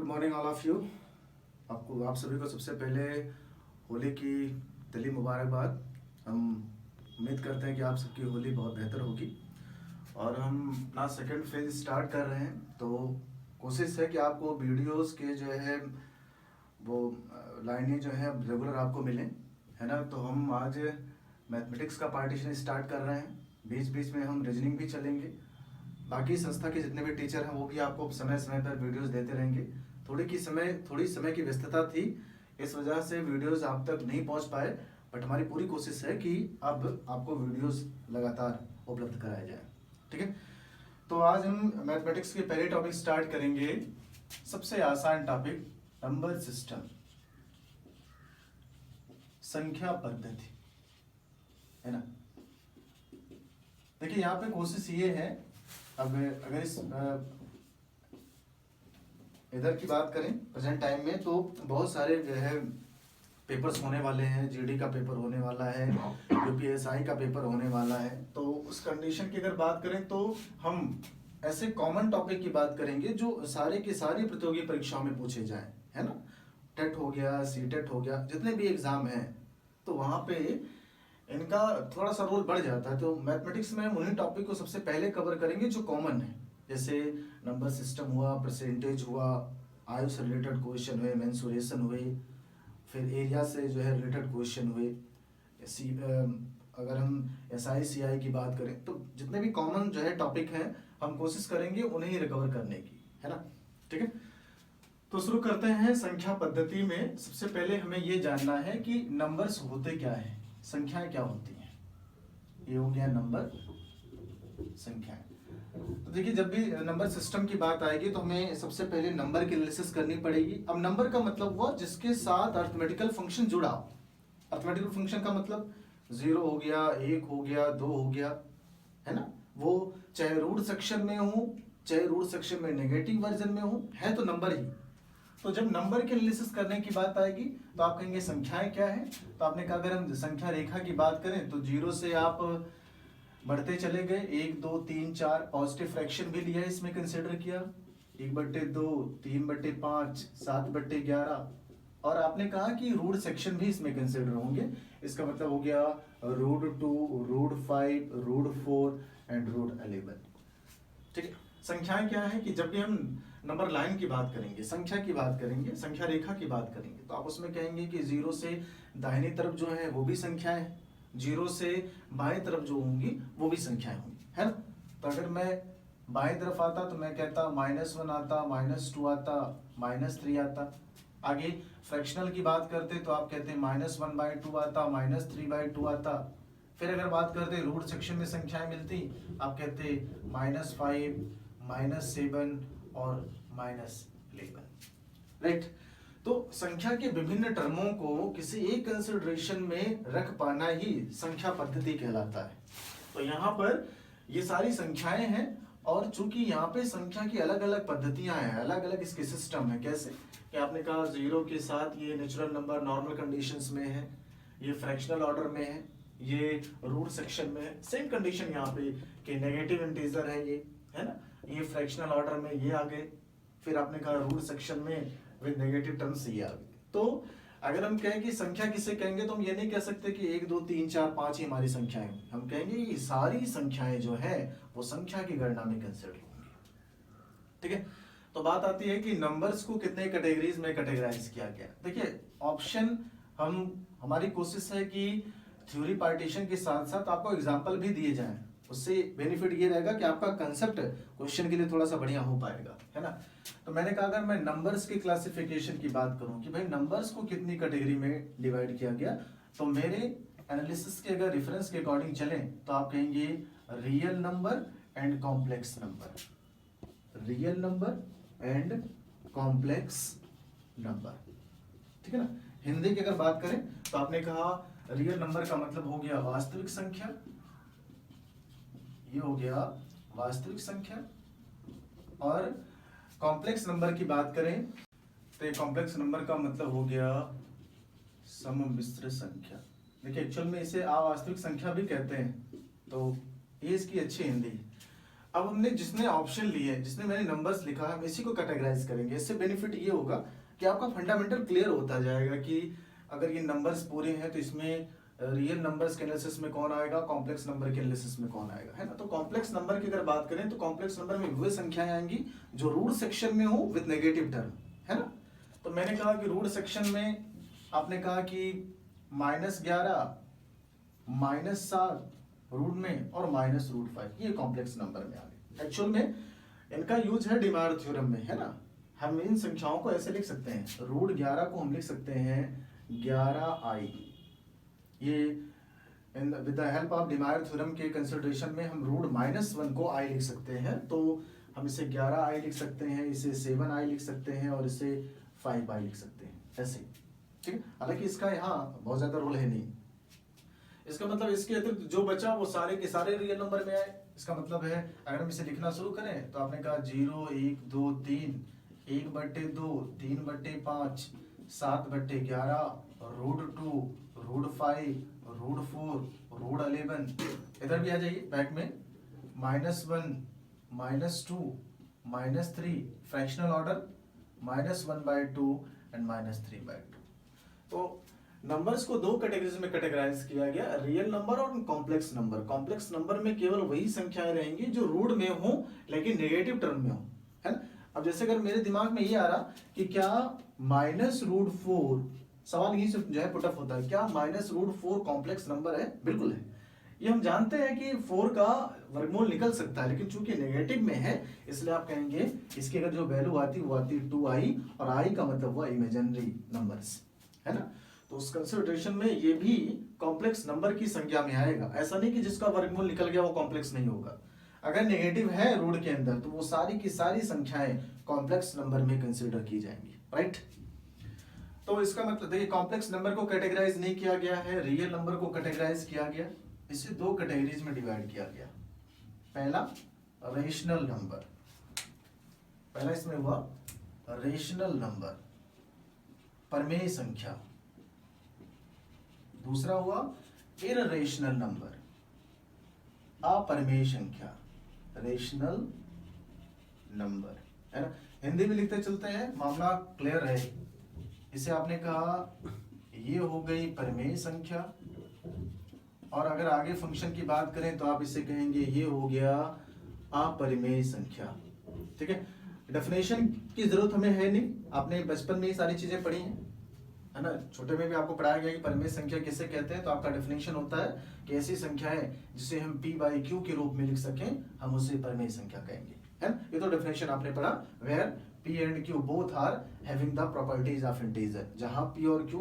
Good morning all of you. आप सभी को सबसे पहले होली की दिली मुबारकबाद। हम उम्मीद करते हैं कि आप सबकी होली बहुत बेहतर होगी और हम अपना सेकंड फेज स्टार्ट कर रहे हैं। तो कोशिश है कि आपको वीडियोस के जो है वो लाइनें जो है रेगुलर आपको मिलें, है ना। तो हम आज मैथमेटिक्स का पार्टीशन स्टार्ट कर रहे हैं, बीच बीच में हम रीजनिंग भी चलेंगे। बाकी संस्था के जितने भी टीचर हैं वो भी आपको समय समय पर वीडियोस देते रहेंगे। थोड़ी समय की व्यस्तता थी, इस वजह से वीडियोस आप तक नहीं पहुंच पाए, बट हमारी पूरी कोशिश है कि अब आपको वीडियोस लगातार उपलब्ध कराए जाए। ठीक है, तो आज हम मैथमेटिक्स के पहले टॉपिक स्टार्ट करेंगे। सबसे आसान टॉपिक, नंबर सिस्टम, संख्या पद्धति, है ना। देखिए यहाँ पे कोशिश ये है, अब अगर इस इधर की बात करें प्रेजेंट टाइम में, तो बहुत सारे जो है पेपर्स होने वाले हैं। जीडी का पेपर होने वाला है, यूपीएसआई का पेपर होने वाला है। तो उस कंडीशन की अगर बात करें तो हम ऐसे कॉमन टॉपिक की बात करेंगे जो सारे के सारे प्रतियोगी परीक्षाओं में पूछे जाएं, है ना। टेट हो गया, सीटेट हो गया, जितने भी एग्जाम हैं तो वहाँ पे इनका थोड़ा सा रोल बढ़ जाता है। तो मैथमेटिक्स में हम उन्हीं टॉपिक को सबसे पहले कवर करेंगे जो कॉमन है, जैसे नंबर सिस्टम हुआ, परसेंटेज हुआ, आयु से रिलेटेड क्वेश्चन हुए, मेंसुरेशन हुए, फिर एरिया से जो है रिलेटेड क्वेश्चन हुए। अगर हम SI CI की बात करें तो जितने भी कॉमन जो है टॉपिक हैं हम कोशिश करेंगे उन्हें ही रिकवर करने की, है ना। ठीक है, तो शुरू करते हैं। संख्या पद्धति में सबसे पहले हमें ये जानना है कि नंबर्स होते क्या है, संख्याएं क्या होती हैं। ये हो गया नंबर, संख्याएं। तो देखिए जब भी नंबर सिस्टम की बात आएगी तो हमें सबसे पहले नंबर की एनालिसिस करनी पड़ेगी। अब नंबर का मतलब हुआ जिसके साथ अरिथमेटिकल फंक्शन जुड़ा। अरिथमेटिकल फंक्शन का मतलब 0 हो गया, 1 हो गया, 2 हो गया, है ना। वो चाहे रूट सेक्शन में हो, चाहे रूट सेक्शन में नेगेटिव वर्जन में हो, है तो नंबर ही। तो जब नंबर की एनालिसिस करने की बात आएगी तो आप कहेंगे संख्याएं क्या है। तो आपने कहा अगर हम संख्या रेखा की बात करें तो 0 से आप बढ़ते चले गए, 1 2 3 4, पॉजिटिव फ्रैक्शन भी लिया, इसमें कंसिडर किया, 1/2, 3/5, 7/11, और आपने कहा कि रूट सेक्शन भी इसमें कंसिडर होंगे। इसका मतलब हो गया √2, √5, √4 एंड √11। ठीक है, संख्याएं क्या है कि जब भी हम नंबर लाइन की बात करेंगे, संख्या की बात करेंगे, संख्या रेखा की बात करेंगे, तो आप उसमें कहेंगे कि 0 से दाहिनी तरफ जो है वो भी संख्याएं, 0 से बाएं तरफ जो होंगी वो भी संख्याएं होंगी, है ना। तो अगर मैं बाएं तरफ आता तो मैं कहता -1 आता, -2 आता, -3 आता। आगे फ्रैक्शनल की बात करते तो आप कहते -1/2 आता, -3/2 आता। फिर अगर बात करते रूट सेक्शन में संख्याएं मिलती, आप कहते -5, -7 और -11, राइट। तो संख्या के विभिन्न टर्मों को किसी एक कंसिडरेशन में रख पाना ही संख्या पद्धति कहलाता है। तो यहाँ पर ये सारी संख्याएं हैं, और चूंकि यहाँ पे संख्या की अलग अलग पद्धतियां हैं, अलग अलग इसके सिस्टम है। कैसे कि आपने कहा 0 के साथ ये नेचुरल नंबर नॉर्मल कंडीशंस में है, ये फ्रैक्शनल ऑर्डर में है, ये रूट सेक्शन में है। सेम कंडीशन यहाँ पे कि नेगेटिव इंटीजर है ये, है ना, ये फ्रैक्शनल ऑर्डर में ये आ गए। फिर आपने कहा रूट सेक्शन में विद नेगेटिव टर्म्स ये आ गए। तो अगर हम कहें कि संख्या किसे कहेंगे तो हम ये नहीं कह सकते कि 1 2 3 4 5 ही हमारी संख्याएं, हम कहेंगे ये सारी संख्याएं जो है वो संख्या की गणना में कंसिडर होंगी। ठीक है, तो बात आती है कि नंबर्स को कितने कैटेगरीज में कैटेगराइज किया गया। देखिए ऑप्शन, हमारी कोशिश है कि थ्योरी पार्टीशन के साथ साथ आपको एग्जाम्पल भी दिए जाएं। उससे बेनिफिट ये रहेगा कि आपका कंसेप्ट क्वेश्चन के लिए थोड़ा सा बढ़िया हो पाएगा, है ना। तो मैंने कहा अगर मैं नंबर्स की क्लासिफिकेशन की बात करूं कि भाई नंबर्स को कितनी कैटेगरी में डिवाइड किया गया, तो मेरे एनालिसिस के अगर रेफरेंस के अकॉर्डिंग चलें तो आप कहेंगे real number and complex number, real number and complex number. ठीक है ना। हिंदी की अगर बात करें तो आपने कहा रियल नंबर का मतलब हो गया वास्तविक संख्या, ये हो गया वास्तविक संख्या। और कॉम्प्लेक्स नंबर की बात करें तो कॉम्प्लेक्स नंबर का मतलब हो गया सममिश्र संख्या। देखिए एक्चुअल में इसे अवास्तविक संख्या भी कहते हैं, तो ये इसकी अच्छी हिंदी है। अब हमने जिसने ऑप्शन लिए, जिसने मैंने नंबर्स लिखा है, हम इसी को कैटेगराइज करेंगे। इससे बेनिफिट ये होगा कि आपका फंडामेंटल क्लियर होता जाएगा कि अगर ये नंबर्स पूरे हैं तो इसमें रियल नंबर्स के एनालिसिस में कौन आएगा, कॉम्प्लेक्स नंबर के एनालिसिस में कौन आएगा, है ना। तो कॉम्प्लेक्स नंबर की अगर बात करें तो कॉम्प्लेक्स नंबर में वे संख्याएं आएंगी जो रूट सेक्शन में हो विद नेगेटिव टर्म, है ना। तो मैंने कहा कि रूट सेक्शन में आपने कहा कि -11, -7 रूट में और -√5, ये कॉम्प्लेक्स नंबर में आ गए। एक्चुअल में इनका यूज है डिमायर थ्योरम में, है ना। हम इन संख्याओं को ऐसे लिख सकते हैं, √11 को हम लिख सकते हैं 11i। ये with the help of De Moivre theorem के कंसिडरेशन में हम √-1 को i लिख सकते हैं। तो हम इसे 11i लिख सकते हैं, इसे 7i लिख सकते हैं और इसे 5i लिख सकते हैं, ऐसे, ठीक है। हालांकि इसका यहाँ बहुत ज्यादा रोल है नहीं। इसका मतलब इसके अतिरिक्त जो बचा वो सारे के सारे रियल नंबर में आए। इसका मतलब है अगर हम इसे लिखना शुरू करें तो आपने कहा 0, 1, 2, 3, 1/2, 3/5, 7/11, √2, √5, √4, √11। इधर भी आ जाइए बैक में, -1, -2, -3, फ्रैक्शनल ऑर्डर, -1/2 एंड -3/2। तो नंबर्स को दो कैटेगरीज में कैटेगराइज किया गया, रियल नंबर और कॉम्प्लेक्स नंबर। कॉम्प्लेक्स नंबर में केवल वही संख्याएं रहेंगी जो रूट में हो लेकिन नेगेटिव टर्म में हो, है ना। अब जैसे अगर मेरे दिमाग में ये आ रहा कि क्या -√4, सवाल यही से जो है पुटअप होता है, क्या -√4 कॉम्प्लेक्स नंबर है? बिल्कुल है। ये हम जानते हैं कि 4 का वर्गमूल निकल सकता है, लेकिन चूंकि नेगेटिव में है इसलिए आप कहेंगे इसकी अगर जो वैल्यू आती वो आती 2i, और i का मतलब हुआ इमेजिनरी नंबर्स, है ना। तो उस कंसिडरेशन में ये भी कॉम्प्लेक्स नंबर की संख्या में आएगा। ऐसा नहीं कि जिसका वर्गमूल निकल गया वो कॉम्प्लेक्स नहीं होगा। अगर नेगेटिव है रूट के अंदर तो वो सारी की सारी संख्याएं कॉम्प्लेक्स नंबर में कंसीडर की जाएंगी, राइट। तो इसका मतलब देखिए कॉम्प्लेक्स नंबर को कैटेगराइज नहीं किया गया है, रियल नंबर को कैटेगराइज किया गया। इसे दो कैटेगरीज में डिवाइड किया गया। पहला रेशनल नंबर, पहला इसमें हुआ रेशनल नंबर, परमेय संख्या। दूसरा हुआ इररेशनल नंबर, अपरमेय संख्या, रेशनल नंबर, है ना। हिंदी में लिखते चलते हैं, मामला क्लियर रहे। इसे आपने कहा ये हो गई परमेय संख्या, और अगर आगे फंक्शन की बात करें तो आप इसे कहेंगे ये हो गया अपरिमेय संख्या, ठीक है। डेफिनेशन की जरूरत हमें है नहीं, आपने बचपन में ही सारी चीजें पढ़ी हैं, है ना। छोटे में भी आपको पढ़ाया गया कि परमेय संख्या किसे कहते हैं। तो आपका डेफिनेशन होता है कि ऐसी संख्या है जिसे हम p/q के रूप में लिख सकें, हम उसे परमेय संख्या कहेंगे, है ना। ये तो डेफिनेशन आपने पढ़ा, where p and q both are having the properties of integer. जहां p और q,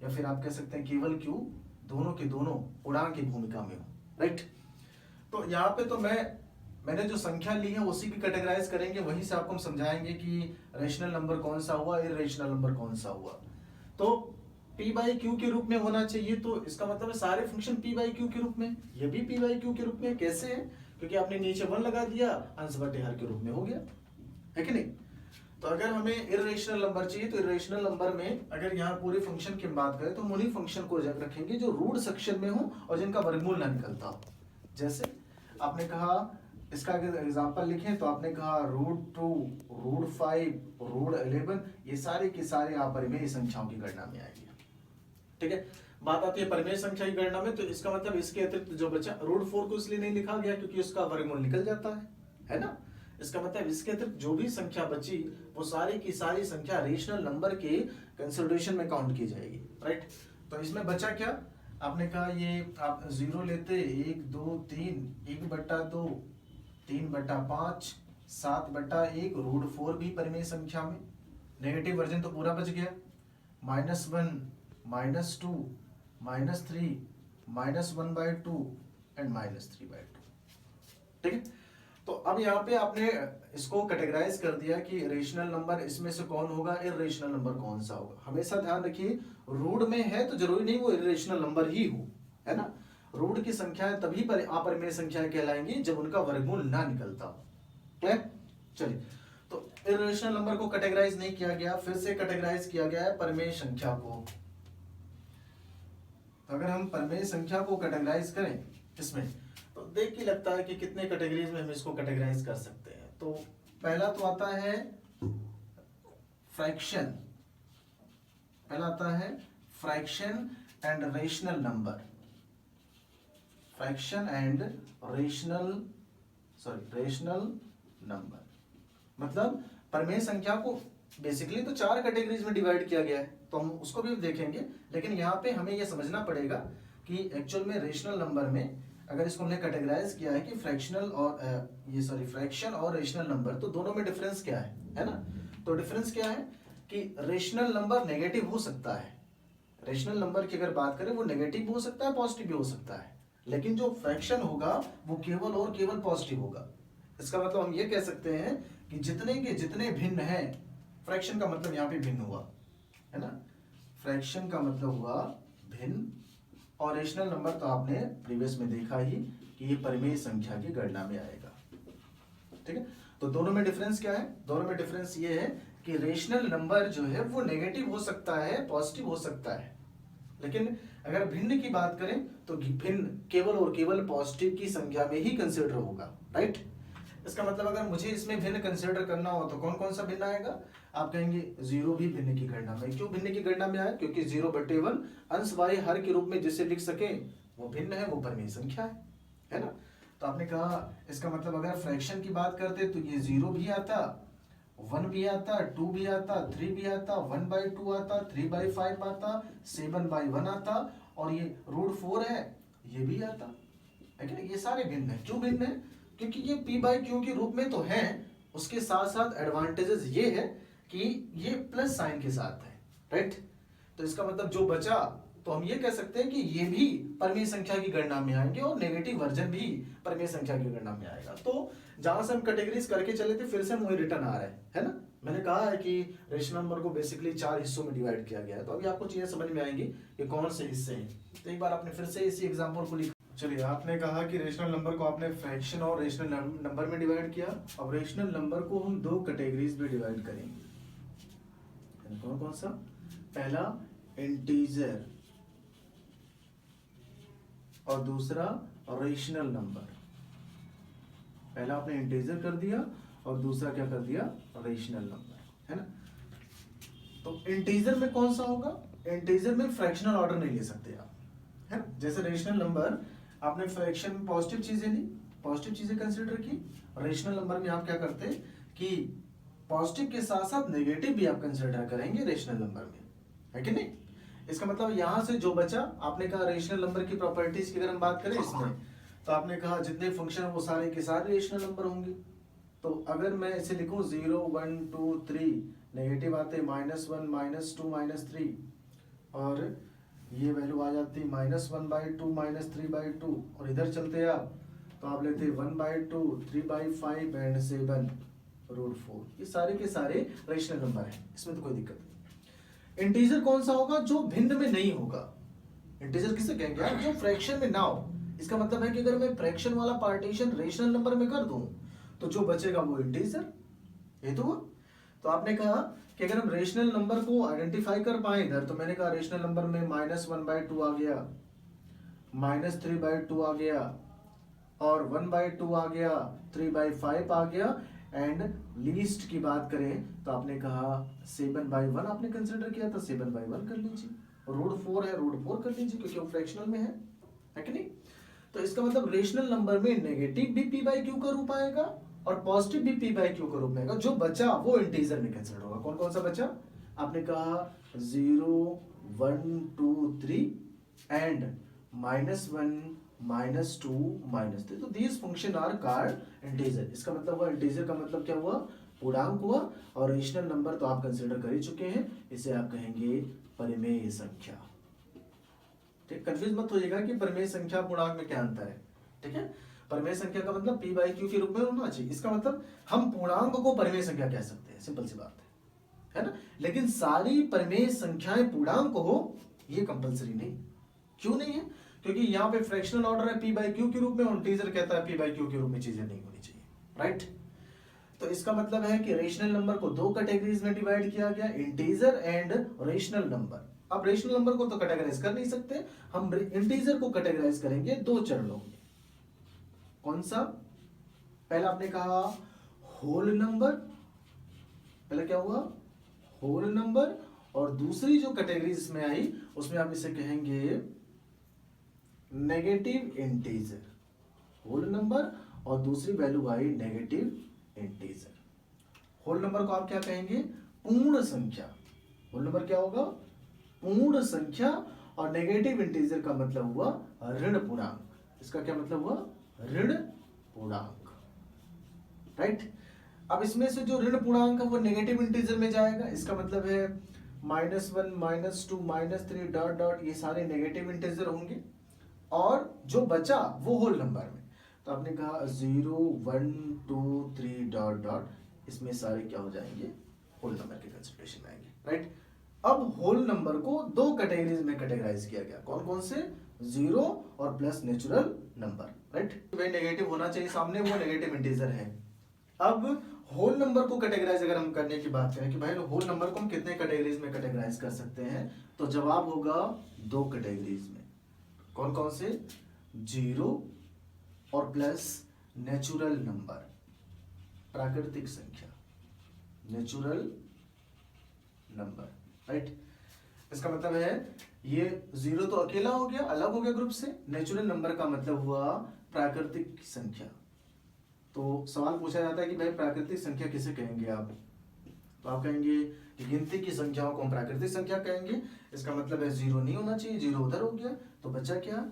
या फिर आप कह सकते हैं केवल q, दोनों के दोनों पूर्णांक की भूमिका में हो, राइट। तो यहाँ पे तो मैंने जो संख्या ली है उसी की कैटेगराइज करेंगे, वहीं से आपको हम समझाएंगे कि रेशनल नंबर कौन सा हुआ, इररेशनल नंबर कौन सा हुआ। तो p/q के रूप में होना चाहिए, तो इसका मतलब है सारे फंक्शन p/q के रूप में, ये भी p/q के रूप में। कैसे है? क्योंकि आपने नीचे 1 लगा दिया, अंश बटे हर के रूप में हो गया, है कि नहीं। तो अगर हमें इररेशनल नंबर चाहिए तो इररेशनल नंबर में अगर यहाँ पूरे फंक्शन की बात करें तो हम उन्हीं फंक्शन को रखेंगे जो रूट सेक्शन में हो और जिनका वर्गमूल ना निकलता हो। जैसे आपने कहा, इसका अगर एग्जांपल लिखें तो आपने कहा √2, √5, √11, ये सारे की सारे अपरिमेय संख्याओं की गणना में आएगी, ठीक है। बात आती है परिमेय संख्या की गणना में, तो इसका मतलब इसके अतिरिक्त जो बचा √4 को इसलिए नहीं लिखा गया क्योंकि उसका वर्गमूल निकल जाता है ना। इसका मतलब इसके अतिरिक्त जो भी संख्या बची वो सारी की सारी संख्या रेशनल नंबर के कंसिडरेशन में काउंट की जाएगी, राइट। तो इसमें बचा क्या, आपने कहा ये आप 0 लेते, 1, 2, 3, 1/2, 3/5, 7/1, √4 भी परिमेय संख्या में। नेगेटिव वर्जन तो पूरा बच गया, -1, -2, -3, -1/2 एंड -3/2, ठीक है। तो अब यहाँ पे आपने इसको कैटेगराइज कर दिया कि रेशनल नंबर इसमें से कौन होगा, इररेशनल नंबर कौन सा होगा। हमेशा ध्यान रखिए रूट में है तो जरूरी नहीं वो इररेशनल नंबर ही हो, है ना। रूट की संख्याएं तभी पर अपरिमेय संख्याएं कहलाएंगी जब उनका वर्गमूल ना निकलता हो, क्लियर। चलिए, तो इररेशनल नंबर को कैटेगराइज नहीं किया गया, फिर से कैटेगराइज किया गया है परमेय संख्या को। तो अगर हम परमेय संख्या को कैटेगराइज करें इसमें, तो देख के लगता है कि कितने कैटेगरीज में हम इसको कैटेगराइज कर सकते हैं। तो पहला तो आता है फ्रैक्शन, पहला आता है fraction and rational number, fraction and rational number. मतलब परिमेय संख्या को बेसिकली तो 4 कैटेगरीज में डिवाइड किया गया है, तो हम उसको भी देखेंगे, लेकिन यहाँ पे हमें ये समझना पड़ेगा कि एक्चुअल में रेशनल नंबर में अगर इसको हमने कैटेगराइज किया है कि फ्रैक्शनल और फ्रैक्शन और रेशनल नंबर, तो दोनों में डिफरेंस क्या है ना। तो डिफरेंस क्या है कि रेशनल नंबर नेगेटिव हो सकता है, रेशनल नंबर की अगर बात करें वो नेगेटिव भी हो सकता है, पॉजिटिव भी हो सकता है, लेकिन जो फ्रैक्शन होगा वो केवल और केवल पॉजिटिव होगा। इसका मतलब हम ये कह सकते हैं कि जितने के जितने भिन्न हैं, फ्रैक्शन का मतलब यहाँ पे भिन्न हुआ है ना, फ्रैक्शन का मतलब हुआ भिन्न, और रेशनल नंबर तो आपने प्रीवियस में देखा ही कि ये परिमेय संख्या की गणना में आएगा। ठीक है, तो दोनों में डिफरेंस क्या है, दोनों में डिफरेंस ये है कि रेशनल नंबर जो है वो नेगेटिव हो सकता है, पॉजिटिव हो सकता है, लेकिन अगर भिन्न की बात करें तो भिन्न केवल और केवल पॉजिटिव की संख्या में ही कंसीडर होगा, राइट। इसका मतलब अगर मुझे इसमें भिन्न कंसीडर करना हो तो कौन कौन सा भिन्न आएगा, आप कहेंगे जीरो भी भिन्न की गणना में। क्यों भिन्न की गणना में आया, क्योंकि 0/1 अंश वाई हर के रूप में जिसे लिख सके वो भिन्न है, वो परिमेय संख्या है ना। तो आपने कहा इसका मतलब अगर फ्रैक्शन की बात करते तो ये 0 भी आता, 1 भी आता, 2 भी आता, 3 भी आता, 1/2 आता, 3/5 आता, 7/1 आता, और ये √4 है ये भी आता, लेकिन ये सारे भिन्न है। क्यों भिन्न है, क्योंकि ये p/q के रूप में तो है, उसके साथ साथ एडवांटेजेस ये है कि ये प्लस साइन के साथ है, राइट। तो इसका मतलब जो बचा तो हम ये कह सकते हैं कि ये भी परिमेय संख्या की गणना में आएंगे और नेगेटिव वर्जन भी परिमेय संख्या की गणना में आएगा। तो जहां से हम कैटेगरीज करके चले थे फिर से हम वही रिटर्न आ रहे हैं, है ना। मैंने कहा है कि रेशनल नंबर को बेसिकली 4 हिस्सों में डिवाइड किया गया है, तो अभी आपको चीजें समझ में आएंगी कि कौन से हिस्से हैं। तो एक बार आपने फिर से इसी एग्जाम्पल को लिखा। चलिए, आपने कहा कि रेशनल नंबर को आपने फ्रैक्शन और रेशनल नंबर में डिवाइड किया। अब रेशनल नंबर को हम 2 कैटेगरीज में डिवाइड करेंगे। कौन कौन सा, पहला इंटीजर और दूसरा रेशनल नंबर। पहला आपने इंटीजर कर दिया और दूसरा क्या कर दिया, रेशनल नंबर, है ना। तो इंटीजर में कौन सा होगा, इंटीजर में फ्रैक्शनल ऑर्डर नहीं ले सकते आप, है ना। जैसे रेशनल नंबर आपने फ्रैक्शन में पॉजिटिव चीजें ली, पॉजिटिव चीजें कंसीडर की, रेशनल नंबर में आप क्या करते कि पॉजिटिव के साथ साथ नेगेटिव भी आप कंसीडर करेंगे रेशनल नंबर में, है कि नहीं। इसका मतलब यहां से जो बचा, आपने कहा रेशनल नंबर की प्रॉपर्टीज की अगर हम बात करें इसमें, तो आपने कहा जितने फंक्शन वो सारे के सारे रेशनल नंबर होंगे। तो अगर मैं इसे लिखूं 0 1 2 3, नेगेटिव आते -1 -2 -3, और ये वैल्यू आ जाती -1/2 -3/2, और इधर चलते आप तो आप लेते 1/2 3/5 एंड 7/4। ये सारे के सारे रेशनल नंबर हैं, इसमें तो कोई दिक्कत नहीं। इंटीजर कौन सा होगा, जो भिन्न में नहीं होगा। इंटीजर किसे कहेंगे आप, जो फ्रैक्शन में ना हो। इसका मतलब है कि अगर मैं फ्रैक्शन वाला पार्टीशन रेशनल नंबर में कर दूं तो जो बचेगा वो इंटीजर, ये तो हुआ। तो आपने कहा कि अगर हम रेशनल नंबर को आइडेंटिफाई कर पाए इधर, तो मैंने कहा रेशनल नंबर में -1/2 आ गया, -3/2 आ गया, और 1/2 आ गया, 3/5 आ गया, एंड लीस्ट की बात करें तो आपने कहा 7/1 आपने कंसिडर किया था, 7/1 कर लीजिए। √4 है, √4 कर लीजिए, क्योंकि वो फ्रैक्शनल में है कि नहीं। तो इसका मतलब रेशनल नंबर में नेगेटिव भी p/q का रूप आएगा और पॉजिटिव भी p/q का रूप में आएगा। जो बचा वो इंटीजर में कंसिडर होगा। कौन कौन सा बचा, आपने कहा 0 1 2 3 एंड -1 -2 -3। तो these function are called integer. इसका मतलब हुआ, इंटीजर का मतलब क्या हुआ, पूर्णांक हुआ। और रेशनल नंबर तो आप कंसिडर कर ही चुके हैं, इसे आप कहेंगे परिमेय संख्या। ठीक, कंफ्यूज मत होइएगा कि परिमेय संख्या पूर्णांक में क्या अंतर है। ठीक है, परिमेय संख्या का मतलब p/q के रूप में होना चाहिए। इसका मतलब हम पूर्णांक को परिमेय संख्या कह सकते हैं, सिंपल सी बात है ना। लेकिन सारी परिमेय संख्याएं पूर्णांक हो ये कंपलसरी नहीं। क्यों नहीं है, क्योंकि यहाँ पे फ्रैक्शनल ऑर्डर है p/q के रूप में, और इंटीजर कहता है p/q के रूप में चीजें नहीं होनी चाहिए, राइट। तो इसका मतलब है कि रेशनल नंबर को 2 कैटेगरीज में डिवाइड किया गया, इंटीजर एंड रेशनल नंबर। अब रेशनल नंबर को तो कैटेगराइज कर नहीं सकते, हम इंटीजर को कैटेगराइज करेंगे 2 चरणों में। कौन सा? पहला आपने कहा होल नंबर, पहला क्या हुआ? Whole number. और दूसरी जो कैटेगरी इसमें आई उसमें आप इसे कहेंगे नेगेटिव इंटीजर। होल नंबर और दूसरी वैल्यू आई नेगेटिव इंटीजर। होल नंबर को आप क्या कहेंगे? पूर्ण संख्या। होल नंबर क्या होगा? पूर्ण संख्या। और नेगेटिव इंटीजर का मतलब हुआ ऋण पूर्णांक। इसका क्या मतलब हुआ? ऋण पूर्णांक, राइट। अब इसमें से जो ऋण पूर्णांक है वो नेगेटिव इंटीजर में जाएगा। इसका मतलब है -1 -2 -3 डॉट डॉट, ये सारे नेगेटिव इंटीजर होंगे और जो बचा वो होल नंबर में। तो आपने कहा 0 1 2 3 डॉट डॉट, इसमें सारे क्या हो जाएंगे? होल नंबर के कंसिडरेशन में आएंगे, राइट। अब होल नंबर को दो कैटेगरीज में कैटेगराइज किया गया। कौन कौन से? 0 और प्लस नेचुरल नंबर, राइट। भाई नेगेटिव होना चाहिए सामने, वो नेगेटिव इंटीजर है। अब होल नंबर को कैटेगराइज अगर हम करने की बात करें कि भाई होल नंबर को हम कितने कैटेगरीज में कैटेगराइज कर सकते हैं, तो जवाब होगा दो कैटेगरीज में। कौन कौन से? 0 और प्लस नेचुरल नंबर, प्राकृतिक संख्या, नेचुरल नंबर, राइट। इसका मतलब है ये 0 तो अकेला हो गया, अलग हो गया ग्रुप से। नेचुरल नंबर का मतलब हुआ प्राकृतिक संख्या। तो सवाल पूछा जाता है कि भाई प्राकृतिक संख्या किसे कहेंगे आप? तो आप कहेंगे कि गिनती की संख्याओं को हम प्राकृतिक संख्या कहेंगे। इसका मतलब है 0 नहीं होना चाहिए, 0 उधर हो गया, तो बचा क्या?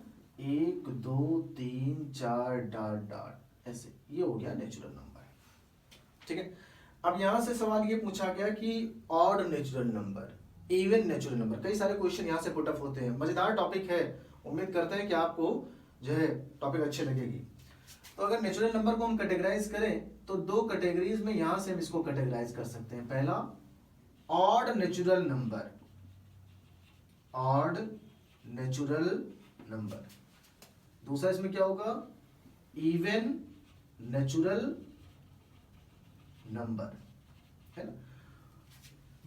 1 2 3 4 डॉट डॉट, ऐसे ये हो गया नेचुरल नंबर, ठीक है। अब यहां से सवाल ये पूछा गया कि odd natural number, even natural number. कई सारे क्वेश्चन यहां से पुट अप होते हैं। मजेदार टॉपिक है, उम्मीद करते हैं कि आपको जो है टॉपिक अच्छे लगेगी। तो अगर नेचुरल नंबर को हम कैटेगराइज करें तो दो कैटेगरीज में यहां से हम इसको कैटेगराइज कर सकते हैं। पहला odd natural number, odd natural number. दूसरा इसमें क्या होगा? इवन नेचुरल नंबर, है ना।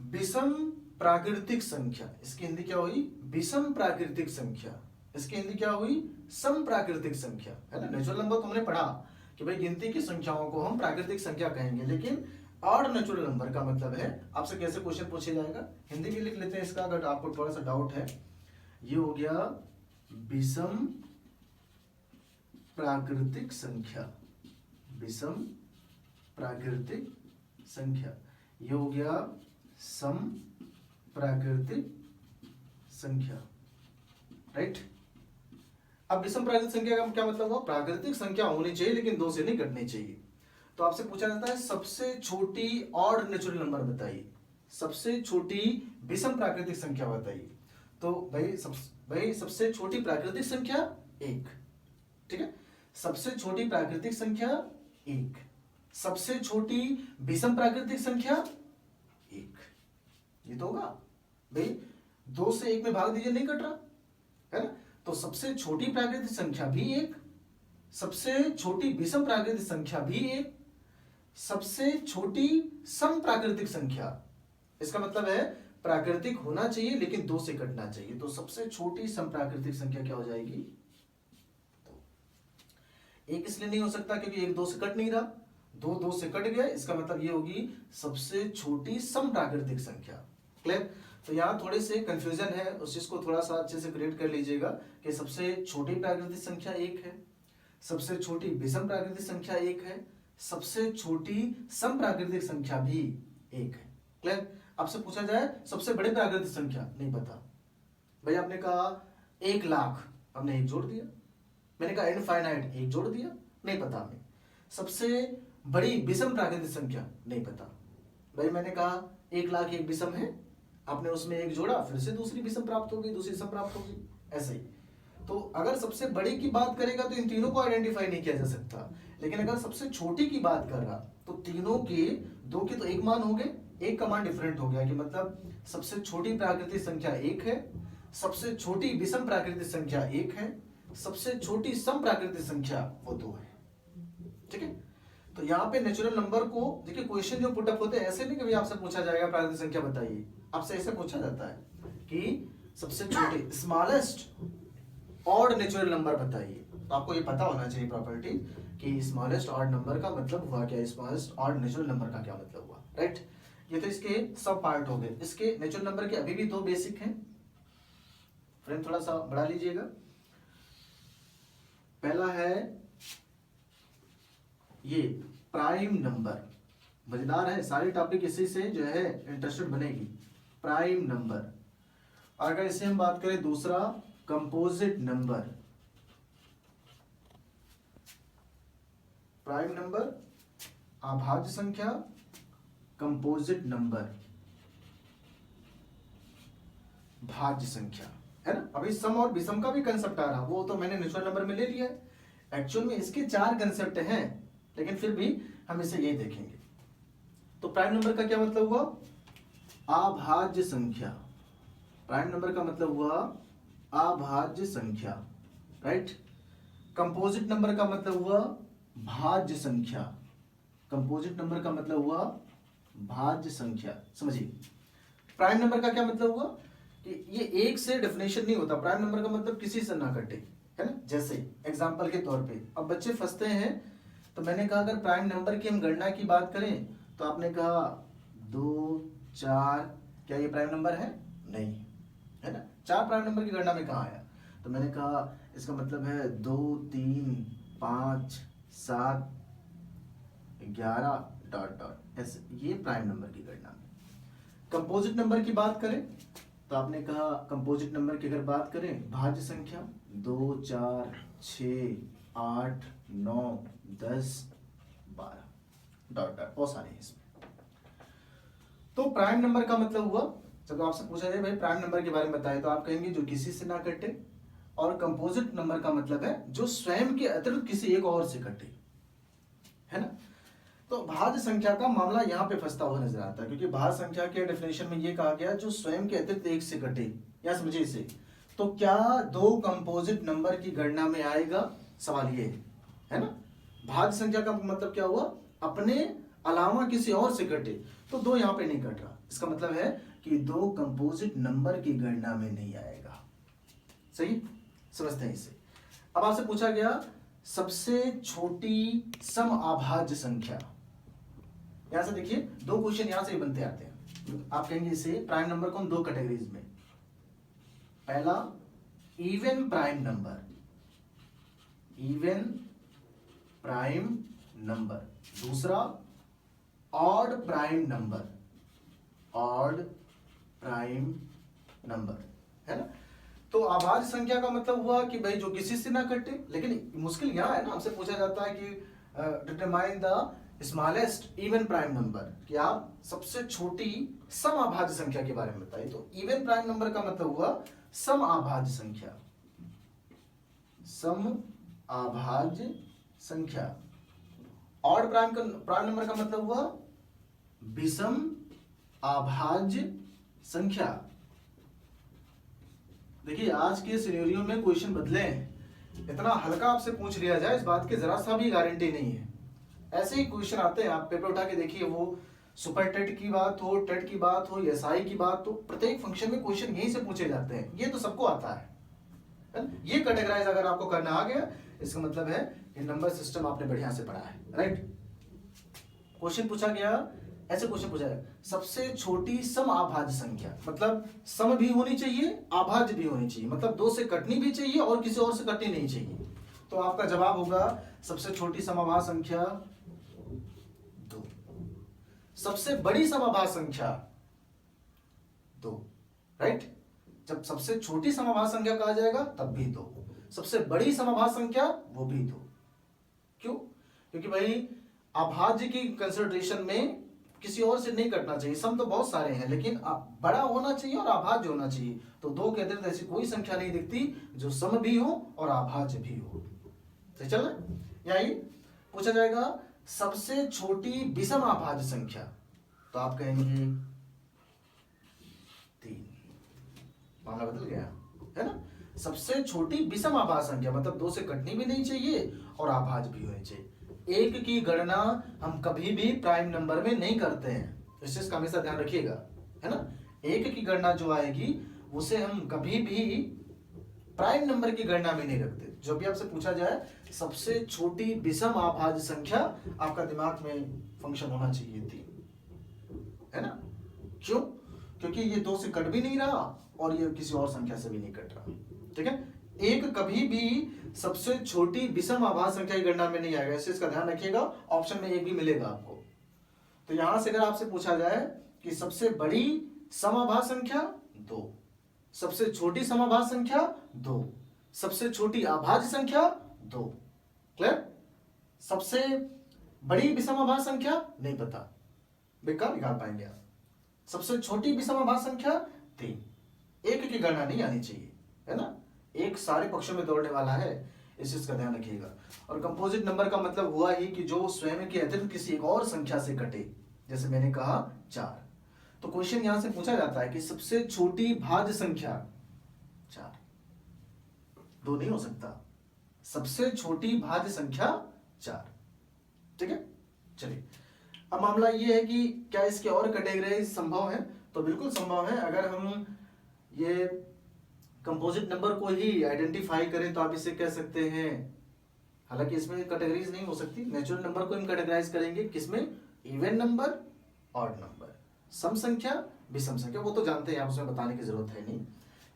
विषम प्राकृतिक संख्या, इसकी हिंदी क्या हुई? विषम प्राकृतिक संख्या। इसकी हिंदी क्या हुई? सम प्राकृतिक संख्या, है ना। नेचुरल नंबर तो हमने पढ़ा कि भाई गिनती की संख्याओं को हम प्राकृतिक संख्या कहेंगे, लेकिन ऑड नेचुरल नंबर का मतलब है, आपसे कैसे क्वेश्चन पूछा जाएगा, हिंदी में लिख लेते हैं इसका अगर आपको थोड़ा सा डाउट है। ये हो गया विषम प्राकृतिक संख्या, विषम प्राकृतिक संख्या। ये हो गया सम प्राकृतिक संख्या, राइट। अब विषम प्राकृतिक संख्या का क्या मतलब हुआ? प्राकृतिक संख्या होनी चाहिए लेकिन 2 से नहीं घटनी चाहिए। तो आपसे पूछा जाता है सबसे छोटी ऑड नेचुरल नंबर बताइए, सबसे छोटी विषम प्राकृतिक संख्या बताइए। तो भाई सबसे छोटी प्राकृतिक संख्या 1, ठीक है। सबसे छोटी प्राकृतिक संख्या 1, सबसे छोटी विषम प्राकृतिक संख्या 1। ये तो होगा भाई, 2 से 1 में भाग दीजिए, नहीं कट रहा, है ना। तो सबसे छोटी प्राकृतिक संख्या भी 1, सबसे छोटी विषम प्राकृतिक संख्या भी 1, सबसे छोटी सम प्राकृतिक संख्या। इसका मतलब है प्राकृतिक होना चाहिए लेकिन 2 से कटना चाहिए। तो सबसे छोटी सम प्राकृतिक संख्या क्या हो जाएगी? 1 इसलिए नहीं हो सकता क्योंकि 1 2 से कट नहीं रहा, 2 2 से कट गया। इसका मतलब ये होगी सबसे छोटी सम प्राकृतिक संख्या। क्लियर? तो यहाँ थोड़े से कंफ्यूजन है, उस चीज को थोड़ा सा अच्छे से क्रिएट कर लीजिएगा कि सबसे छोटी प्राकृतिक संख्या 1 है, सबसे छोटी विषम प्राकृतिक संख्या 1 है, सबसे छोटी सम प्राकृतिक संख्या भी 1 है। क्लियर? आपसे पूछा जाए सबसे बड़ी प्राकृतिक संख्या, नहीं पता भाई। आपने कहा 1 लाख, हमने 1 जोड़ दिया। मैंने कहा इनफाइनाइट, 1 जोड़ दिया, नहीं पता हमें। सबसे बड़ी विषम प्राकृतिक संख्या, नहीं पता भाई। मैंने कहा 1 लाख 1 विषम है, आपने उसमें 1 जोड़ा, फिर से दूसरी विषम प्राप्त हो गई, दूसरी सम प्राप्त हो गई, ऐसे ही। तो अगर सबसे बड़ी की बात करेगा तो इन तीनों को आइडेंटिफाई नहीं किया जा सकता, लेकिन अगर सबसे छोटी की बात कर रहा तो तीनों के 2 के तो 1 मान हो गए, 1 का मान डिफरेंट हो गया कि मतलब सबसे छोटी प्राकृतिक संख्या 1 है, सबसे छोटी विषम प्राकृतिक संख्या 1 है, सबसे छोटी सम प्राकृतिक संख्या वो 2 है, ठीक है। तो यहाँ पे नेचुरल नंबर को देखिए, क्वेश्चन जो पुट अप होते हैं ऐसे नहीं कभी आपसे पूछा जाएगा प्राकृतिक संख्या बताइए, आपसे ऐसे पूछा जाता है कि सबसे छोटे स्मॉलेस्ट ऑड नेचुरल नंबर बताइए। तो आपको ये पता होना चाहिए प्रॉपर्टी कि स्मॉलेस्ट ऑड नंबर का मतलब हुआ क्या, स्मॉलेस्ट ऑड नेचुरल नंबर का क्या मतलब हुआ, राइट। ये तो इसके सब पार्ट हो गए। इसके नेचुरल नंबर के अभी भी दो बेसिक हैं, फ्रेम थोड़ा सा बढ़ा लीजिएगा। पहला है ये प्राइम नंबर, मजेदार है, सारी टॉपिक इसी से जो है इंटरेस्टेड बनेगी, प्राइम नंबर। और अगर इसे हम बात करें दूसरा कंपोजिट नंबर, प्राइम नंबर, अभाज्य संख्या, कंपोजिट नंबर, भाज्य संख्या, है ना। अभी सम और विषम का भी कंसेप्ट आ रहा, वो तो मैंने नेचुरल नंबर में ले लिया है। एक्चुअल में इसके 4 कंसेप्ट हैं, लेकिन फिर भी हम इसे यही देखेंगे। तो प्राइम नंबर का क्या मतलब हुआ, अभाज्य संख्या। प्राइम नंबर का मतलब हुआ अभाज्य संख्या, राइट। कंपोजिट नंबर का मतलब हुआ भाज्य संख्या। कंपोजिट नंबर का मतलब हुआ भाज्य संख्या, समझिए। प्राइम नंबर का क्या मतलब हुआ कि ये एक से डेफिनेशन नहीं होता, प्राइम नंबर का मतलब किसी से ना कटे, है ना। जैसे एग्जांपल के तौर पे अब बच्चे फंसते हैं, तो मैंने कहा अगर प्राइम नंबर की हम गणना की बात करें तो आपने कहा 2, 4, क्या ये प्राइम नंबर है? नहीं, है ना। 4 प्राइम नंबर की गणना में कहाँ आया? तो मैंने कहा इसका मतलब है 2, 3, 5, 7, 11 डॉट डॉट ऐसे, ये प्राइम नंबर की गणना में। कंपोजिट नंबर की बात करें तो आपने कहा कंपोजिट नंबर की अगर बात करें, भाज्य संख्या 2, 4, 6, 8, 9, 10, 12 डॉट डॉट, बहुत सारे हैं इसमें। तो प्राइम नंबर का मतलब हुआ, जब आपसे पूछा जाए भाई प्राइम नंबर के बारे में बताए, तो आप कहेंगे जो किसी से ना कटे। और कंपोजिट नंबर का मतलब है जो स्वयं के अतिरिक्त किसी एक और से कटे, है ना। तो भाज्य संख्या का मामला यहाँ पे फंसता हुआ नजर आता है, क्योंकि भाज्य संख्या के डेफिनेशन में ये कहा गया जो स्वयं के अतिरिक्त एक से कटे, या समझिए इसे। तो क्या 2 कंपोजिट नंबर की गणना में आएगा, सवाल ये है ना। भाज्य संख्या का मतलब क्या हुआ, अपने अलावा किसी और से कटे, तो 2 यहाँ पे नहीं कट रहा, इसका मतलब है कि 2 कंपोजिट नंबर की गणना में नहीं आएगा। सही समझते हैं इसे। अब आपसे पूछा गया सबसे छोटी सम अभाज्य संख्या। यहां से देखिए 2 क्वेश्चन यहां से ही बनते आते हैं। आप कहेंगे इसे प्राइम नंबर को हम 2 कैटेगरीज में, पहला even prime number, even prime number, दूसरा odd prime number, odd prime number, है ना। तो अभाज्य संख्या का मतलब हुआ कि भाई जो किसी से ना कटे, लेकिन मुश्किल यहां है ना, हमसे पूछा जाता है कि determine the smallest even prime number, कि आप सबसे छोटी सम अभाज्य संख्या के बारे में बताइए। तो इवन प्राइम नंबर का मतलब हुआ सम अभाज्य संख्या, सम अभाज्य संख्या। ऑड प्राइम नंबर का मतलब हुआ विषम अभाज्य संख्या। देखिए आज के सिनेरियो में क्वेश्चन बदले हैं, इतना हल्का आपसे पूछ लिया जाए इस बात की जरा सा भी गारंटी नहीं है। ऐसे ही क्वेश्चन आते हैं, आप पेपर उठा के देखिए, वो सुपर टेट की बात हो, टेट की बात हो, एसआई की बात हो, प्रत्येक फंक्शन में क्वेश्चन यहीं से पूछे जाते हैं। ये तो सबको आता है। ये कैटेगराइज अगर आपको करना आ गया, इसका मतलब है कि नंबर सिस्टम आपने बढ़िया से पढ़ा है, राइट। क्वेश्चन पूछा गया, ऐसे क्वेश्चन पूछा है सबसे छोटी सम अभाज्य संख्या, मतलब सम भी होनी चाहिए, अभाज्य भी होनी चाहिए, मतलब 2 से कटनी भी चाहिए और किसी और से कटनी नहीं चाहिए। तो आपका जवाब होगा सबसे छोटी सम अभाज्य संख्या 2, सबसे बड़ी सम अभाज्य संख्या 2, राइट। जब सबसे छोटी सम अभाज्य संख्या कहा जाएगा तब भी 2, सबसे बड़ी सम अभाज्य संख्या वो भी 2। क्यों? क्योंकि भाई अभाज्य की कंसिडरेशन में किसी और से नहीं कटना चाहिए। सम तो बहुत सारे हैं, लेकिन बड़ा होना चाहिए और अभाज्य होना चाहिए। तो 2 के अतिरिक्त ऐसी कोई संख्या नहीं दिखती जो सम भी हो और अभाज्य भी हो। तो चल यही पूछा जाएगा सबसे छोटी विषम अभाज्य संख्या, तो आप कहेंगे 3। मामला बदल गया, है ना। सबसे छोटी विषम अभाज्य संख्या मतलब 2 से कटनी भी नहीं चाहिए और अभाज्य भी होनी चाहिए। 1 की गणना हम कभी भी प्राइम नंबर में नहीं करते हैं, इस चीज का हमेशा ध्यान रखिएगा, है ना। 1 की गणना जो आएगी उसे हम कभी भी प्राइम नंबर की गणना में नहीं रखते। जो भी आपसे पूछा जाए सबसे छोटी विषम अभाज्य संख्या, आपका दिमाग में फंक्शन होना चाहिए 3, है ना? क्यों? क्योंकि ये 2 से कट भी नहीं रहा और ये किसी और संख्या से भी नहीं कट रहा, ठीक है? एक कभी भी सबसे छोटी विषम अभाज्य संख्या की गणना में नहीं आएगा, इसका ध्यान रखिएगा। ऑप्शन में एक भी मिलेगा आपको। तो यहां से अगर आपसे पूछा जाए कि सबसे बड़ी समअभाज्य संख्या 2, सबसे छोटी समअभाज्य संख्या 2, सबसे छोटी अभाज्य संख्या 2, क्लियर? सबसे बड़ी विषम अभाज्य संख्या नहीं पता, बेकार निकाल पाएंगे आप। सबसे छोटी विषम अभाज्य संख्या 3, एक की गणना नहीं आनी चाहिए, है ना? एक सारे पक्षों में दौड़ने वाला है, इस चीज का ध्यान रखिएगा। और कंपोजिट नंबर का मतलब हुआ ही कि जो स्वयं के अतिरिक्त किसी एक और संख्या से कटे, जैसे मैंने कहा 4। तो क्वेश्चन यहां से पूछा जाता है कि सबसे छोटी भाज्य संख्या 4, 2 नहीं हो सकता, सबसे छोटी भाज्य संख्या 4, ठीक है? चलिए, अब मामला ये है कि क्या इसके और कैटेगराइज संभव है? तो बिल्कुल संभव है। अगर हम ये कंपोजिट नंबर को ही आइडेंटिफाई करें तो आप इसे कह सकते हैं, हालांकि इसमें कैटेगरीज नहीं हो सकती, नेचुरल नंबर को हम कैटेगराइज करेंगे किसमें? इवन नंबर, ऑड नंबर, सम संख्या, विषम संख्या। वो तो जानते हैं आप, उसमें बताने की जरूरत है नहीं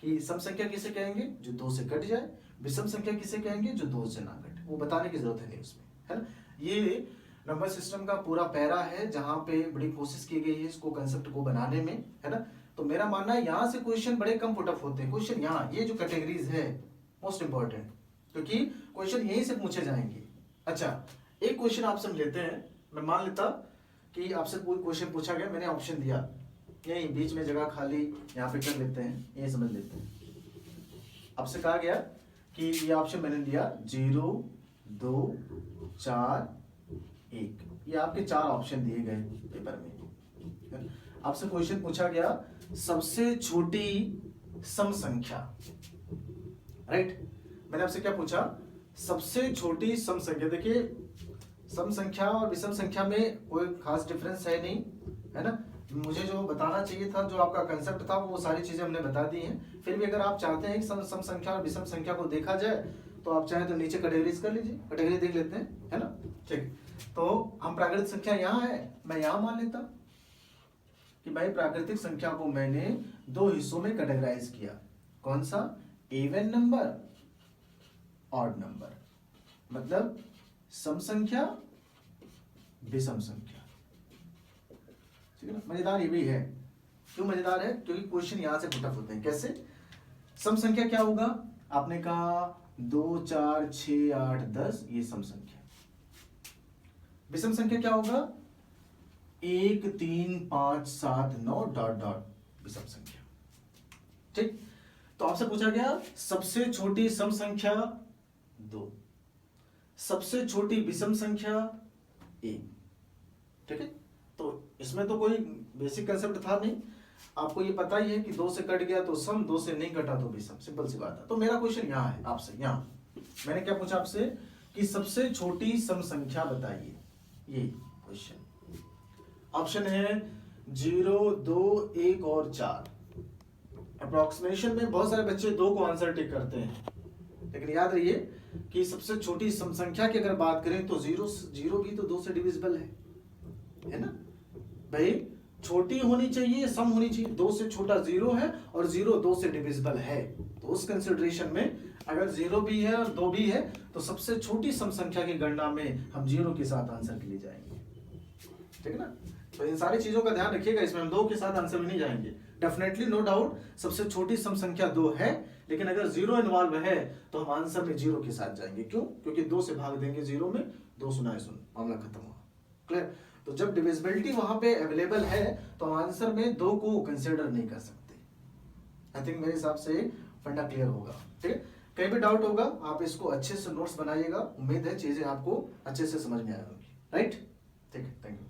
कि सम संख्या किसे कहेंगे जो 2 से कट जाए, विषम संख्या किसे कहेंगे जो 2 से ना कटे, वो बताने की जरूरत है नहीं उसमें, है ना? ये नंबर सिस्टम का पूरा पैरा है जहां पे बड़ी कोशिश की गई है इसको कंसेप्ट को बनाने में, है ना? तो मेरा मानना है यहां से क्वेश्चन बड़े कम पुट अप होते हैं। क्वेश्चन यहाँ ये जो कैटेगरीज है मोस्ट इंपॉर्टेंट, क्योंकि क्वेश्चन यहीं से पूछे जाएंगे। अच्छा, एक क्वेश्चन आपसे हम लेते हैं। मैं मान लेता कि आपसे कोई क्वेश्चन पूछा गया, मैंने ऑप्शन दिया, यही बीच में जगह खाली यहाँ पे कर लेते हैं, ये समझ लेते हैं। आपसे कहा गया कि ये ऑप्शन मैंने दिया 0, 2, 4, 1, ये आपके 4 ऑप्शन दिए गए पेपर में। आपसे क्वेश्चन पूछा गया सबसे छोटी सम संख्या, राइट? मैंने आपसे क्या पूछा? सबसे छोटी सम संख्या। देखिए, सम संख्या और विषम संख्या में कोई खास डिफरेंस है नहीं, है ना? मुझे जो बताना चाहिए था, जो आपका कंसेप्ट था, वो सारी चीजें हमने बता दी हैं। फिर भी अगर आप चाहते हैं कि सम संख्या और विषम संख्या को देखा जाए तो आप चाहें तो नीचे कैटेगरीज कर लीजिए, कैटेगरी देख लेते हैं, है ना? ठीक, तो हम प्राकृतिक संख्या यहाँ है, मैं यहाँ मान लेता कि भाई प्राकृतिक संख्या को मैंने 2 हिस्सों में कैटेगराइज किया। कौन सा? इवन नंबर, ऑड नंबर, मतलब सम संख्या, विषम संख्या, ठीक है ना? मजेदार ये भी है। क्यों मजेदार है? क्योंकि क्वेश्चन यहां से पुट अप होते हैं। कैसे? सम संख्या क्या होगा? आपने कहा 2, 4, 6, 8, 10, ये सम संख्या। विषम संख्या क्या होगा? 1, 3, 5, 7, 9 डॉट डॉट विषम संख्या, ठीक? तो आपसे पूछा गया सबसे छोटी सम संख्या 2, सबसे छोटी विषम संख्या 1, ठीक है? तो इसमें तो कोई बेसिक कंसेप्ट था नहीं, आपको ये पता ही है कि 2 से कट गया तो सम, 2 से नहीं कटा तो विषम, सिंपल सी बात है। तो मेरा क्वेश्चन यहाँ है आपसे, यहाँ मैंने क्या पूछा आपसे कि सबसे छोटी सम संख्या बताइए, ये क्वेश्चन। ऑप्शन है 0, 2, 1 और 4। अप्रोक्सीमेशन में बहुत सारे बच्चे 2 को आंसर टिक करते हैं, लेकिन याद रहिए कि सबसे छोटी सम संख्या की अगर बात करें तो 0 भी तो 2 से डिविजिबल है ना भाई? छोटी होनी चाहिए, सम होनी चाहिए। 2 से छोटा 0 है और 0 2 से डिविजिबल है, तो उस कंसिडरेशन में अगर 0 भी है और 2 भी है तो सबसे छोटी सम संख्या की गणना में हम 0 के साथ आंसर के लिए जाएंगे, ठीक है ना? तो इन सारी चीजों का ध्यान रखिएगा, इसमें हम 2 के साथ आंसर में नहीं जाएंगे। डेफिनेटली, नो डाउट, सबसे छोटी सम संख्या 2 है, लेकिन अगर 0 इन्वॉल्व है तो हम आंसर में 0 के साथ जाएंगे। क्यों? क्योंकि 2 से भाग देंगे 0 में, 2 सुना है सुन, मामला खत्म हुआ, क्लियर? तो जब डिविजिबिलिटी वहां पे अवेलेबल है तो हम आंसर में 2 को कंसिडर नहीं कर सकते। आई थिंक मेरे हिसाब से फंडा क्लियर होगा, ठीक है? कहीं भी डाउट होगा आप इसको अच्छे से नोट्स बनाइएगा, उम्मीद है चीजें आपको अच्छे से समझ में आएंगी, राइट? ठीक है, थैंक यू।